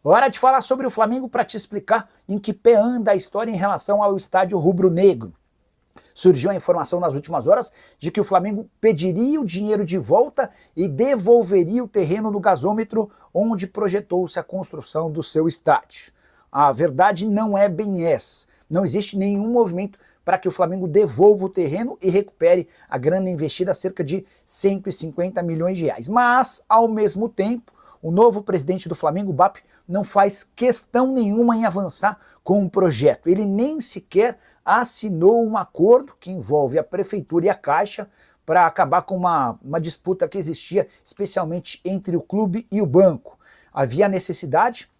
Hora de falar sobre o Flamengo para te explicar em que pé anda a história em relação ao estádio rubro-negro. Surgiu a informação nas últimas horas de que o Flamengo pediria o dinheiro de volta e devolveria o terreno no gasômetro onde projetou-se a construção do seu estádio. A verdade não é bem essa. Não existe nenhum movimento para que o Flamengo devolva o terreno e recupere a grana investida, cerca de 150 milhões de reais. Mas, ao mesmo tempo, o novo presidente do Flamengo, BAP, não faz questão nenhuma em avançar com o projeto. Ele nem sequer assinou um acordo que envolve a Prefeitura e a Caixa para acabar com uma disputa que existia, especialmente entre o clube e o banco. Havia necessidade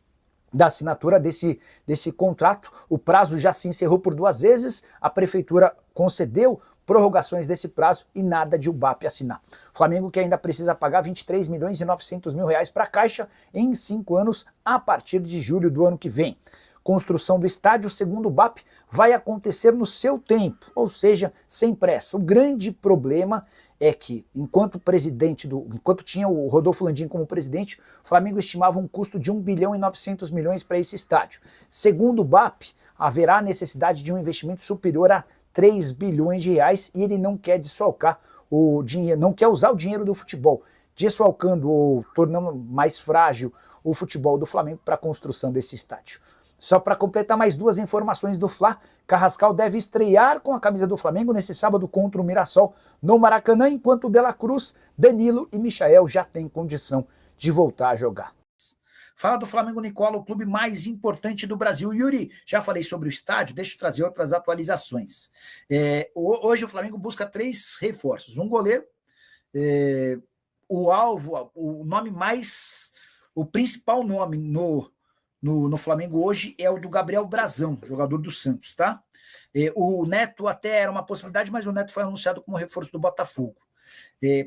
da assinatura desse contrato, o prazo já se encerrou por 2 vezes, a Prefeitura concedeu prorrogações desse prazo e nada de o BAP assinar. O Flamengo que ainda precisa pagar 23 milhões e 900 mil reais para a Caixa em 5 anos a partir de julho do ano que vem. Construção do estádio, segundo o BAP, vai acontecer no seu tempo, ou seja, sem pressa. O grande problema é que, enquanto tinha o Rodolfo Landim como presidente, o Flamengo estimava um custo de 1 bilhão e 900 milhões para esse estádio. Segundo o BAP, haverá necessidade de um investimento superior a 3 bilhões de reais e ele não quer desfalcar o dinheiro, não quer usar o dinheiro do futebol, desfalcando ou tornando mais frágil o futebol do Flamengo para a construção desse estádio. Só para completar mais 2 informações do Fla, Carrascal deve estrear com a camisa do Flamengo nesse sábado contra o Mirassol no Maracanã, enquanto De La Cruz, Danilo e Michael já têm condição de voltar a jogar. Fala do Flamengo Nicola, o clube mais importante do Brasil. Yuri, já falei sobre o estádio, deixa eu trazer outras atualizações. Hoje o Flamengo busca 3 reforços. Um goleiro, o principal nome no Flamengo hoje é o do Gabriel Brazão, jogador do Santos, tá? O Neto até era uma possibilidade, mas o Neto foi anunciado como reforço do Botafogo.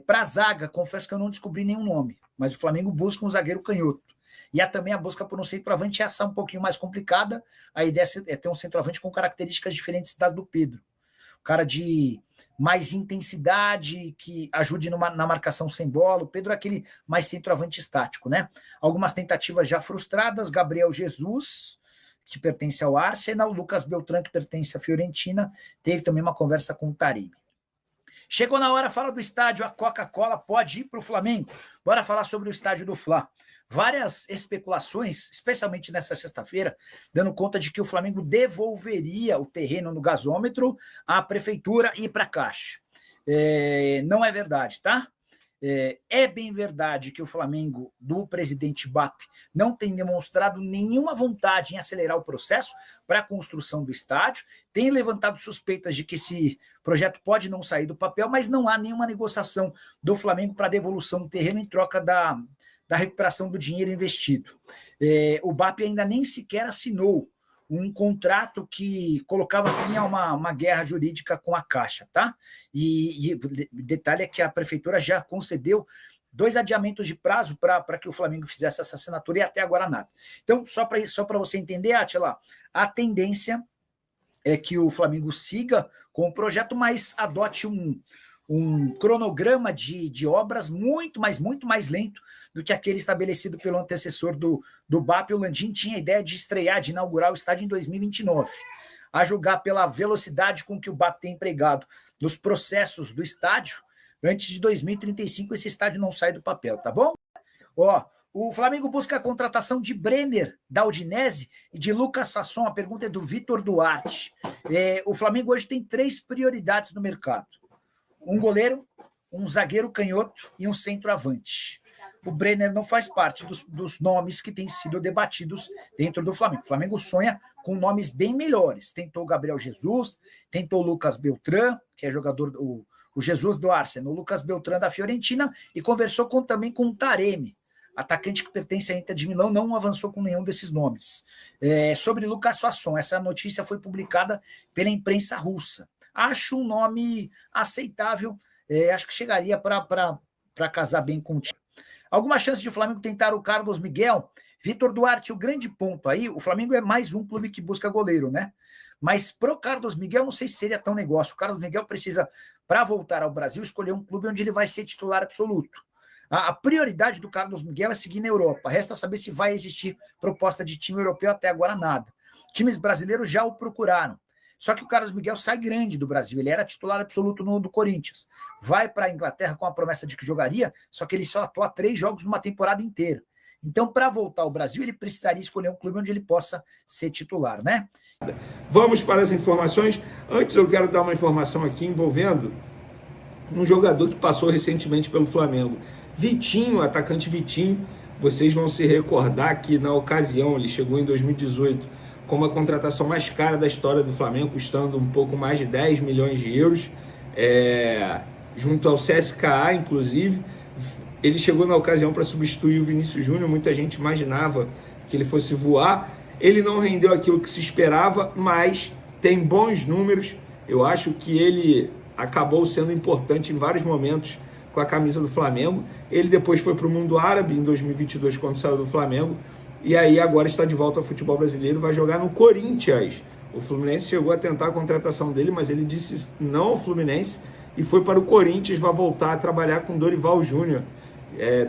Para a zaga, confesso que eu não descobri nenhum nome, mas o Flamengo busca um zagueiro canhoto. E há também a busca por um centroavante, essa é um pouquinho mais complicada. A ideia é ter um centroavante com características diferentes da do Pedro. Um cara de mais intensidade, que ajude na marcação sem bola. O Pedro é aquele mais centroavante estático, né? Algumas tentativas já frustradas. Gabriel Jesus, que pertence ao Arsenal. Lucas Beltrán, que pertence à Fiorentina. Teve também uma conversa com o Taremi. Chegou na hora, fala do estádio. A Coca-Cola pode ir para o Flamengo. Bora falar sobre o estádio do Fla. Várias especulações, especialmente nessa sexta-feira, dando conta de que o Flamengo devolveria o terreno no gasômetro à Prefeitura e para a Caixa. Não é verdade, tá? É bem verdade que o Flamengo, do presidente BAP, não tem demonstrado nenhuma vontade em acelerar o processo para a construção do estádio, tem levantado suspeitas de que esse projeto pode não sair do papel, mas não há nenhuma negociação do Flamengo para a devolução do terreno em troca da recuperação do dinheiro investido. O BAP ainda nem sequer assinou um contrato que colocava fim a uma guerra jurídica com a Caixa, tá? E detalhe é que a Prefeitura já concedeu 2 adiamentos de prazo para que o Flamengo fizesse essa assinatura e até agora nada. Então, só para você entender, Átila, a tendência é que o Flamengo siga com o projeto, mas adote um cronograma de obras muito mais lento do que aquele estabelecido pelo antecessor do BAP. O Landim tinha a ideia de estrear, de inaugurar o estádio em 2029. A julgar pela velocidade com que o BAP tem empregado nos processos do estádio, antes de 2035 esse estádio não sai do papel, tá bom? O Flamengo busca a contratação de Brenner, da Udinese, e de Lucas Sasson. A pergunta é do Vitor Duarte. O Flamengo hoje tem 3 prioridades no mercado. Um goleiro, um zagueiro canhoto e um centroavante. O Brenner não faz parte dos nomes que têm sido debatidos dentro do Flamengo. O Flamengo sonha com nomes bem melhores. Tentou o Gabriel Jesus, tentou o Lucas Beltrán, que é jogador, o Jesus do Arsenal, o Lucas Beltrán da Fiorentina, e conversou também com o Taremi, atacante que pertence à Inter de Milão, não avançou com nenhum desses nomes. Sobre Lucas Sasson, essa notícia foi publicada pela imprensa russa. Acho um nome aceitável, acho que chegaria para casar bem com o time. Alguma chance de o Flamengo tentar o Carlos Miguel? Vitor Duarte, o grande ponto aí, o Flamengo é mais um clube que busca goleiro, né? Mas pro Carlos Miguel, não sei se seria tão negócio. O Carlos Miguel precisa, para voltar ao Brasil, escolher um clube onde ele vai ser titular absoluto. A prioridade do Carlos Miguel é seguir na Europa. Resta saber se vai existir proposta de time europeu, até agora nada. Times brasileiros já o procuraram. Só que o Carlos Miguel sai grande do Brasil. Ele era titular absoluto do Corinthians. Vai para a Inglaterra com a promessa de que jogaria, só que ele só atua 3 jogos numa temporada inteira. Então, para voltar ao Brasil, ele precisaria escolher um clube onde ele possa ser titular, né? Vamos para as informações. Antes eu quero dar uma informação aqui envolvendo um jogador que passou recentemente pelo Flamengo. Vitinho, atacante Vitinho, vocês vão se recordar que na ocasião ele chegou em 2018 como a contratação mais cara da história do Flamengo, custando um pouco mais de 10 milhões de euros, junto ao CSKA, inclusive. Ele chegou na ocasião para substituir o Vinícius Júnior, muita gente imaginava que ele fosse voar. Ele não rendeu aquilo que se esperava, mas tem bons números. Eu acho que ele acabou sendo importante em vários momentos com a camisa do Flamengo. Ele depois foi para o mundo árabe em 2022, quando saiu do Flamengo, e aí agora está de volta ao futebol brasileiro, vai jogar no Corinthians. O Fluminense chegou a tentar a contratação dele, mas ele disse não ao Fluminense e foi para o Corinthians, vai voltar a trabalhar com Dorival Júnior,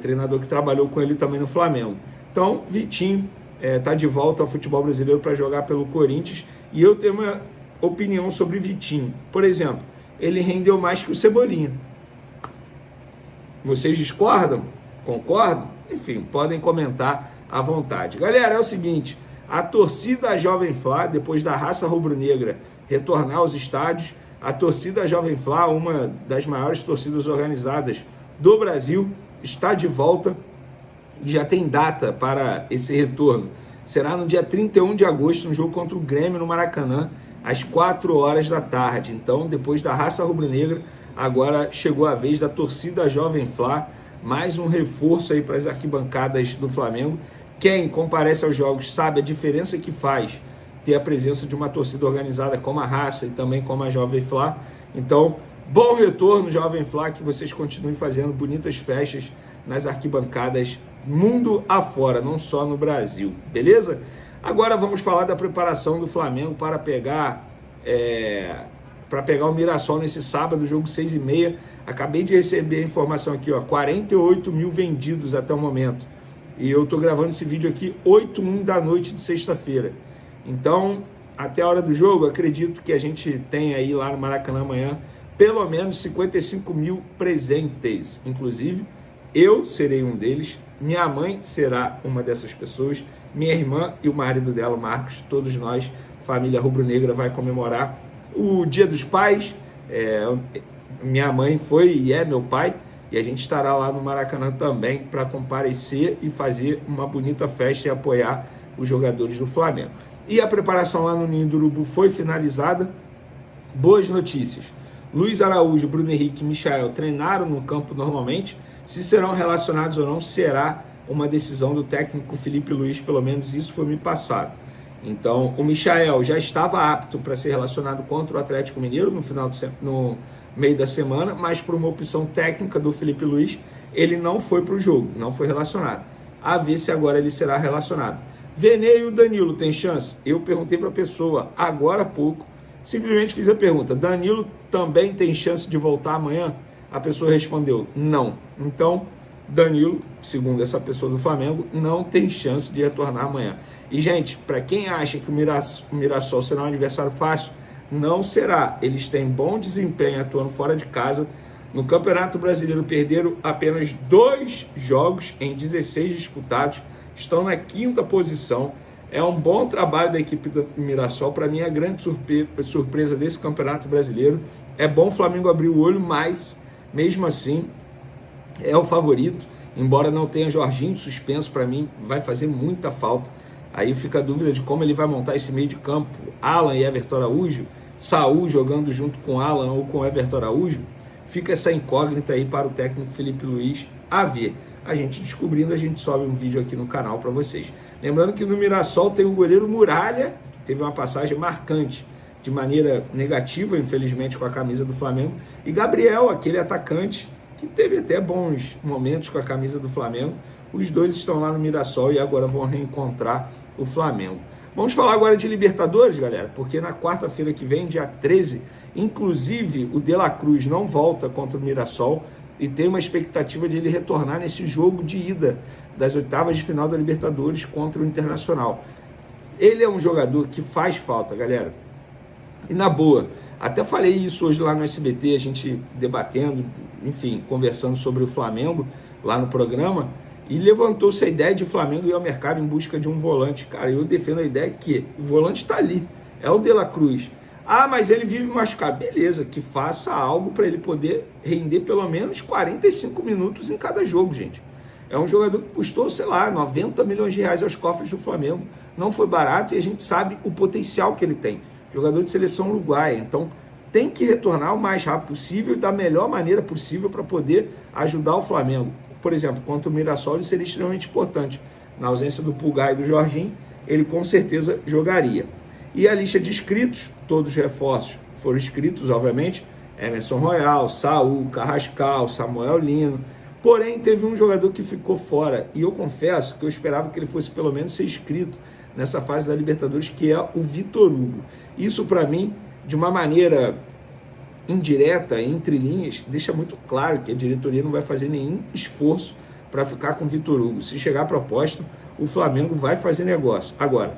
treinador que trabalhou com ele também no Flamengo. Então, Vitinho está de volta ao futebol brasileiro para jogar pelo Corinthians, e eu tenho uma opinião sobre Vitinho. Por exemplo, ele rendeu mais que o Cebolinha. Vocês discordam? Concordam? Enfim, podem comentar à vontade. Galera, é o seguinte, a torcida Jovem Flá, depois da raça rubro-negra retornar aos estádios, a torcida Jovem Flá, uma das maiores torcidas organizadas do Brasil, está de volta e já tem data para esse retorno. Será no dia 31 de agosto, no jogo contra o Grêmio no Maracanã, às 4 horas da tarde. Então, depois da raça rubro-negra, agora chegou a vez da torcida Jovem Flá, mais um reforço aí para as arquibancadas do Flamengo. Quem comparece aos jogos sabe a diferença que faz ter a presença de uma torcida organizada como a raça e também como a Jovem Flá. Então, bom retorno, Jovem Flá, que vocês continuem fazendo bonitas festas nas arquibancadas mundo afora, não só no Brasil, beleza? Agora vamos falar da preparação do Flamengo para pegar o Mirassol nesse sábado, jogo 6h30. Acabei de receber a informação aqui, ó, 48 mil vendidos até o momento. E eu tô gravando esse vídeo aqui 8h01 da noite de sexta-feira. Então, até a hora do jogo, acredito que a gente tem aí lá no Maracanã amanhã pelo menos 55 mil presentes. Inclusive, eu serei um deles, minha mãe será uma dessas pessoas, minha irmã e o marido dela, o Marcos, todos nós, família rubro-negra, vai comemorar o Dia dos Pais. Minha mãe foi e é meu pai, e a gente estará lá no Maracanã também para comparecer e fazer uma bonita festa e apoiar os jogadores do Flamengo. E a preparação lá no Ninho do Urubu foi finalizada. Boas notícias. Luiz Araújo, Bruno Henrique e Michael treinaram no campo normalmente. Se serão relacionados ou não, será uma decisão do técnico Felipe Luiz, pelo menos isso foi me passado. Então, o Michael já estava apto para ser relacionado contra o Atlético Mineiro no meio da semana, mas por uma opção técnica do Felipe Luiz, ele não foi para o jogo, não foi relacionado. A ver se agora ele será relacionado. Vene e o Danilo tem chance? Eu perguntei para a pessoa agora há pouco, simplesmente fiz a pergunta, Danilo também tem chance de voltar amanhã? A pessoa respondeu, não. Então, Danilo, segundo essa pessoa do Flamengo, não tem chance de retornar amanhã. E, gente, para quem acha que o Mirassol será um adversário fácil, não será. Eles têm bom desempenho atuando fora de casa. No Campeonato Brasileiro perderam apenas 2 jogos em 16 disputados. Estão na 5ª posição. É um bom trabalho da equipe do Mirassol. Para mim, é a grande surpresa desse Campeonato Brasileiro. É bom o Flamengo abrir o olho, mas, mesmo assim, é o favorito. Embora não tenha Jorginho suspenso, para mim, vai fazer muita falta. Aí fica a dúvida de como ele vai montar esse meio de campo. Alan e Everton Araújo, Saúl jogando junto com Alan ou com Everton Araújo. Fica essa incógnita aí para o técnico Felipe Luiz a ver. A gente descobrindo, a gente sobe um vídeo aqui no canal para vocês. Lembrando que no Mirassol tem o goleiro Muralha, que teve uma passagem marcante, de maneira negativa, infelizmente, com a camisa do Flamengo. E Gabriel, aquele atacante, que teve até bons momentos com a camisa do Flamengo. Os dois estão lá no Mirassol e agora vão reencontrar o Flamengo. Vamos falar agora de Libertadores, galera, porque na quarta-feira que vem, dia 13, inclusive o De La Cruz não volta contra o Mirassol. e tem uma expectativa de ele retornar nesse jogo de ida das oitavas de final da Libertadores contra o Internacional. Ele é um jogador que faz falta, galera. E na boa, até falei isso hoje lá no SBT, a gente debatendo, enfim, conversando sobre o Flamengo lá no programa, e levantou-se a ideia de Flamengo ir ao mercado em busca de um volante. Cara, eu defendo a ideia que o volante está ali, é o De La Cruz. Ah, mas ele vive machucado. Beleza, que faça algo para ele poder render pelo menos 45 minutos em cada jogo, gente. É um jogador que custou, sei lá, 90 milhões de reais aos cofres do Flamengo. Não foi barato e a gente sabe o potencial que ele tem. Jogador de seleção uruguaia. Então, tem que retornar o mais rápido possível e da melhor maneira possível para poder ajudar o Flamengo. Por exemplo, contra o Mirassol, ele seria extremamente importante. Na ausência do Pulgar e do Jorginho, ele com certeza jogaria. E a lista de inscritos, todos os reforços foram inscritos, obviamente, Emerson Royal, Saul, Carrascal, Samuel Lino. Porém, teve um jogador que ficou fora, e eu confesso que eu esperava que ele fosse pelo menos ser inscrito nessa fase da Libertadores, que é o Vitor Hugo. Isso, para mim, de uma maneira indireta, entre linhas, deixa muito claro que a diretoria não vai fazer nenhum esforço para ficar com o Vitor Hugo. Se chegar a proposta, o Flamengo vai fazer negócio. Agora,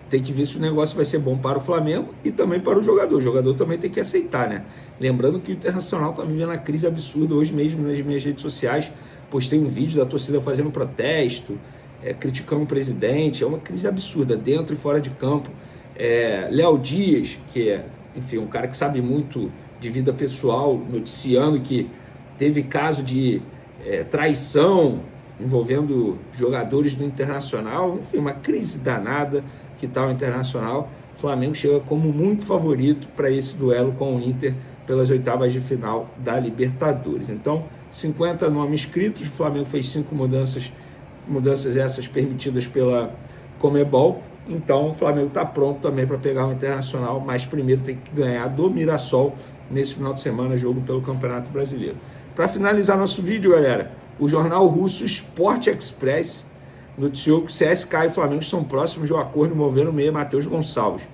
tem que ver se o negócio vai ser bom para o Flamengo e também para o jogador. O jogador também tem que aceitar, né? Lembrando que o Internacional está vivendo uma crise absurda. Hoje mesmo nas minhas redes sociais postei um vídeo da torcida fazendo protesto, criticando o presidente. É uma crise absurda, dentro e fora de campo. Léo Dias, que é, enfim, um cara que sabe muito de vida pessoal, noticiando que teve caso de traição envolvendo jogadores do Internacional. Enfim, uma crise danada que está o Internacional. O Flamengo chega como muito favorito para esse duelo com o Inter pelas oitavas de final da Libertadores. Então, 50 nomes inscritos, o Flamengo fez 5 mudanças essas permitidas pela Conmebol. Então, o Flamengo está pronto também para pegar o Internacional, mas primeiro tem que ganhar do Mirassol nesse final de semana, jogo pelo Campeonato Brasileiro. Para finalizar nosso vídeo, galera, o jornal russo Sport Express noticiou que o CSKA e o Flamengo estão próximos de um acordo envolvendo o meia Matheus Gonçalves.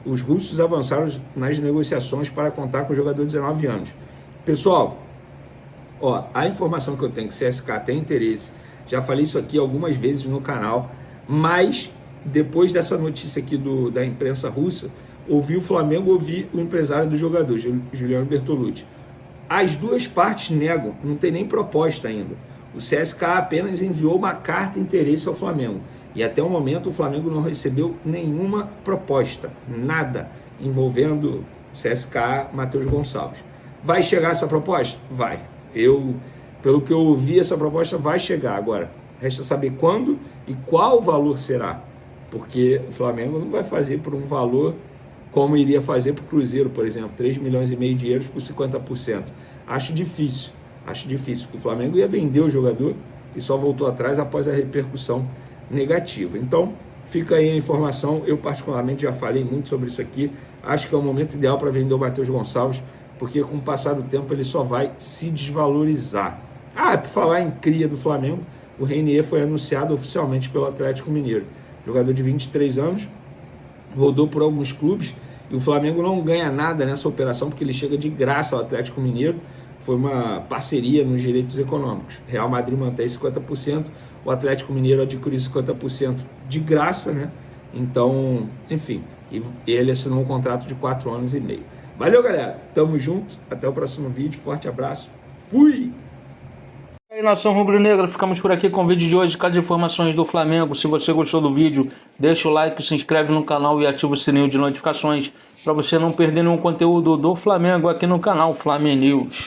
Os russos avançaram nas negociações para contar com o jogador de 19 anos. Pessoal, a informação que eu tenho que o CSKA tem interesse, já falei isso aqui algumas vezes no canal, mas depois dessa notícia aqui da imprensa russa, ouvi o Flamengo, ouvi o empresário do jogador, Juliano Bertolucci. As duas partes negam, não tem nem proposta ainda. O CSKA apenas enviou uma carta de interesse ao Flamengo. E até o momento o Flamengo não recebeu nenhuma proposta, nada, envolvendo CSKA Matheus Gonçalves. Vai chegar essa proposta? Vai. Pelo que eu ouvi, essa proposta vai chegar. Agora, resta saber quando e qual o valor será. Porque o Flamengo não vai fazer por um valor como iria fazer para o Cruzeiro, por exemplo, 3,5 milhões de euros por 50%. Acho difícil, porque o Flamengo ia vender o jogador e só voltou atrás após a repercussão negativa. Então, fica aí a informação. Eu, particularmente, já falei muito sobre isso aqui. Acho que é o momento ideal para vender o Matheus Gonçalves, porque com o passar do tempo ele só vai se desvalorizar. Por falar em cria do Flamengo, o Reinier foi anunciado oficialmente pelo Atlético Mineiro. Jogador de 23 anos, rodou por alguns clubes e o Flamengo não ganha nada nessa operação porque ele chega de graça ao Atlético Mineiro. Foi uma parceria nos direitos econômicos. Real Madrid mantém 50%, o Atlético Mineiro adquiriu 50% de graça, né? Então, enfim, ele assinou um contrato de 4 anos e meio. Valeu, galera. Tamo junto. Até o próximo vídeo. Forte abraço. Fui! E aí, nação rubro-negra, ficamos por aqui com o vídeo de hoje, com as informações do Flamengo. Se você gostou do vídeo, deixa o like, se inscreve no canal e ativa o sininho de notificações para você não perder nenhum conteúdo do Flamengo aqui no canal Flamengo News.